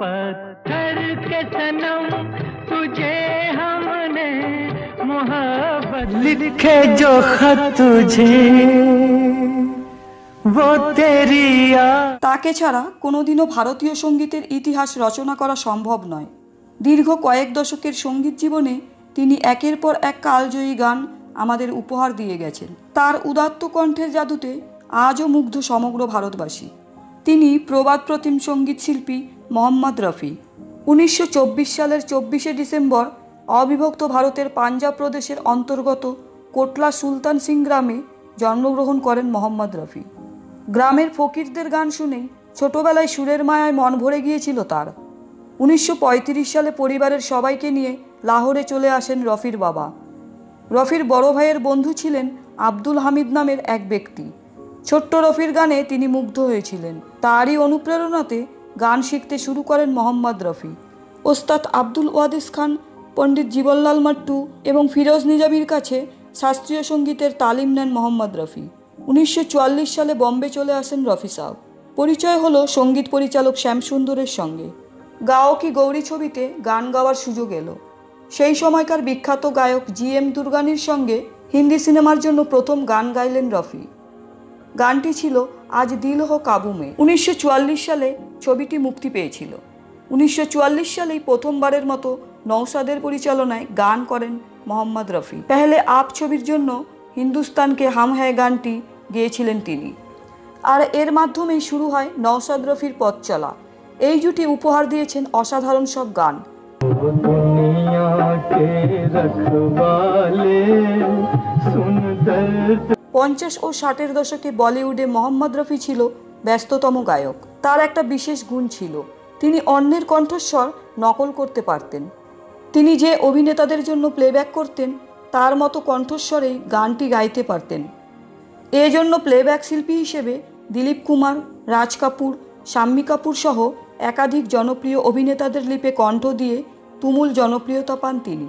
पत्थर के सनम तुझे हमने मोहब्बत लिखे जो खत तुझे वो तेरी তাকে ছাড়া কোনোদিনও ভারতীয় সঙ্গীতের ইতিহাস রচনা করা সম্ভব নয়। দীর্ঘ কয়েক দশকের সঙ্গীত জীবনে তিনি একের পর এক কালজয়ী গান আমাদের উপহার দিয়ে গেছেন। তার উদাত্ত কণ্ঠের জাদুতে আজও মুগ্ধ সমগ্র ভারতবাসী। তিনি প্রবাদ প্রতিম সঙ্গীত শিল্পী মোহাম্মদ রফি। 1924 সালের 24শে ডিসেম্বর অবিভক্ত ভারতের পাঞ্জাব প্রদেশের অন্তর্গত কোটলা সুলতান সিং গ্রামে জন্মগ্রহণ করেন মোহাম্মদ রফি। গ্রামের ফকিরদের গান শুনেই ছোটবেলায় সুরের মায়ায় মন ভরে গিয়েছিল তার। 1935 সালে পরিবারের সবাইকে নিয়ে লাহোরে চলে আসেন রফির বাবা। রফির বড় ভাইয়ের বন্ধু ছিলেন আব্দুল হামিদ নামের এক ব্যক্তি। ছোট্ট রফির গানে তিনি মুগ্ধ হয়েছিলেন। তারই অনুপ্রেরণাতে গান শিখতে শুরু করেন মোহাম্মদ রফি। ওস্তাদ আব্দুল ওয়াদিস খান, পণ্ডিত জীবনলাল মাট্টু এবং ফিরোজ নিজামীর কাছে শাস্ত্রীয় সঙ্গীতের তালিম নেন মোহাম্মদ রফি। 1944 সালে বম্বে চলে আসেন রফি সাহেব। পরিচয় হলো সঙ্গীত পরিচালক শ্যামসুন্দরের সঙ্গে। গাও কি গৌরী ছবিতে গান গাওয়ার সুযোগ এলো। সেই সময়কার বিখ্যাত গায়ক GM দুর্গানির সঙ্গে হিন্দি সিনেমার জন্য প্রথম গান গাইলেন রফি। গানটি ছিল আজ দিল হো কাবু মে। 1944 সালে ছবিটি মুক্তি পেয়েছিল। 1944 সালেই প্রথমবারের মতো নওশাদের পরিচালনায় গান করেন মোহাম্মদ রফি। পেহলে আপ ছবির জন্য হিন্দুস্তানকে হাম হ্যায় গানটি গেয়েছিলেন তিনি। আর এর মাধ্যমেই শুরু হয় নওশাদ রফির পথ চলা। এই জুটি উপহার দিয়েছেন অসাধারণ সব গান। 50 ও 60-এর দশকে বলিউডে মোহাম্মদ রফি ছিল ব্যস্ততম গায়ক। তার একটা বিশেষ গুণ ছিল, তিনি অন্যের কণ্ঠস্বর নকল করতে পারতেন। তিনি যে অভিনেতাদের জন্য প্লেব্যাক করতেন তার মতো কণ্ঠস্বরেই গানটি গাইতে পারতেন। এজন্য প্লেব্যাক শিল্পী হিসেবে দিলীপ কুমার, রাজ কাপুর, শাম্মী কাপুর সহ একাধিক জনপ্রিয় অভিনেতাদের লিপে কণ্ঠ দিয়ে তুমুল জনপ্রিয়তা পান তিনি।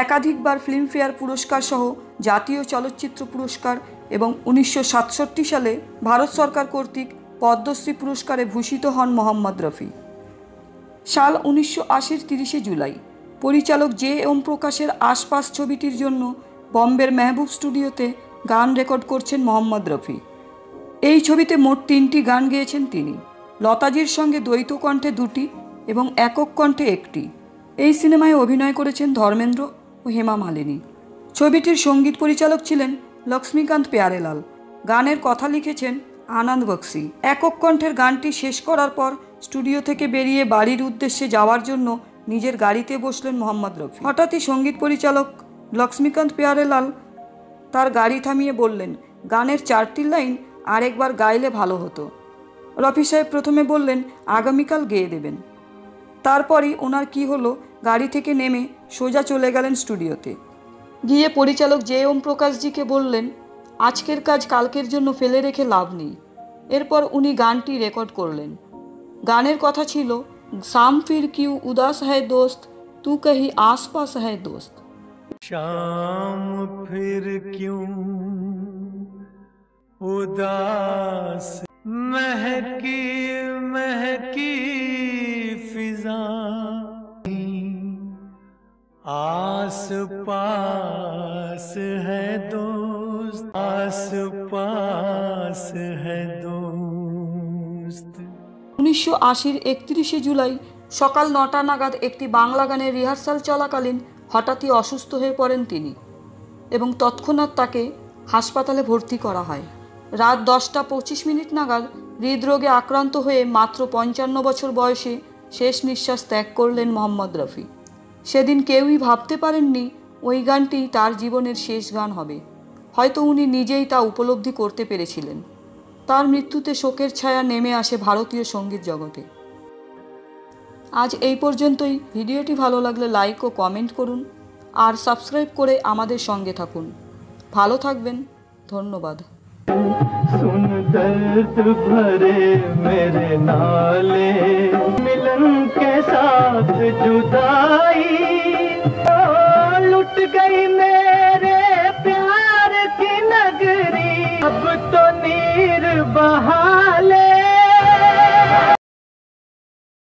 একাধিকবার ফিল্মফেয়ার পুরস্কার সহ জাতীয় চলচ্চিত্র পুরস্কার এবং 1967 সালে ভারত সরকার কর্তৃক পদ্মশ্রী পুরস্কারে ভূষিত হন মোহাম্মদ রফি। সাল 1980-র 30শে জুলাই পরিচালক J.M. প্রকাশের আশপাশ ছবিটির জন্য বম্বের মেহবুব স্টুডিওতে গান রেকর্ড করছেন মোহাম্মদ রফি। এই ছবিতে মোট 3টি গান গেয়েছেন তিনি। লতাজির সঙ্গে দ্বৈত কণ্ঠে 2টি এবং একক কণ্ঠে 1টি। এই সিনেমায় অভিনয় করেছেন ধর্মেন্দ্র ও হেমা মালিনী। ছবিটির সঙ্গীত পরিচালক ছিলেন লক্ষ্মীকান্ত প্যারেলাল। গানের কথা লিখেছেন আনন্দ বক্সি। একক কণ্ঠের গানটি শেষ করার পর স্টুডিও থেকে বেরিয়ে বাড়ির উদ্দেশ্যে যাওয়ার জন্য নিজের গাড়িতে বসলেন মোহাম্মদ রফি। হঠাৎই সঙ্গীত পরিচালক লক্ষ্মীকান্ত প্যারেলাল তার গাড়ি থামিয়ে বললেন, গানের 4টি লাইন আরেকবার গাইলে ভালো হতো। রফি সাহেব প্রথমে বললেন আগামীকাল গেয়ে দেবেন। তারপরই ওনার কি হলো, গাড়ি থেকে নেমে সোজা চলে গেলেন স্টুডিওতে। গিয়ে পরিচালক J.M. প্রকাশজিকে বললেন, আজকের কাজ কালকের জন্য ফেলে রেখে লাভ নেই। এরপর উনি গানটি রেকর্ড করলেন। গানের কথা ছিল, শাম ফির কিউ উদাস হ্যায় দোস্ত, তু কহি আসপাস হ্যায় দোস্ত। शाम फिर क्यों उदास महकी महकी फिजा, आस पास है दोस्त, आस पास है दोस्त। 1980-র 31শে জুলাই সকাল 9টা নাগাদ একটি বাংলা গানের রিহার্সাল চলাকালীন হঠাৎই অসুস্থ হয়ে পড়েন তিনি এবং তৎক্ষণাৎ তাকে হাসপাতালে ভর্তি করা হয়। রাত 10টা 25 নাগাদ হৃদরোগে আক্রান্ত হয়ে মাত্র 55 বছর বয়সে শেষ নিঃশ্বাস ত্যাগ করলেন মোহাম্মদ রফি। সেদিন কেউই ভাবতে পারেননি ওই গানটি তার জীবনের শেষ গান হবে। হয়তো উনি নিজেই তা উপলব্ধি করতে পেরেছিলেন। তার মৃত্যুতে শোকের ছায়া নেমে আসে ভারতীয় সঙ্গীত জগতে। আজ এই পর্যন্তই। ভিডিওটি ভালো লাগলে লাইক ও কমেন্ট করুন আর সাবস্ক্রাইব করে আমাদের সঙ্গে থাকুন। ভালো থাকবেন। ধন্যবাদ। सुन दर्द भरे मेरे नाले, मिलन के साथ जुदाई लुट गई मैं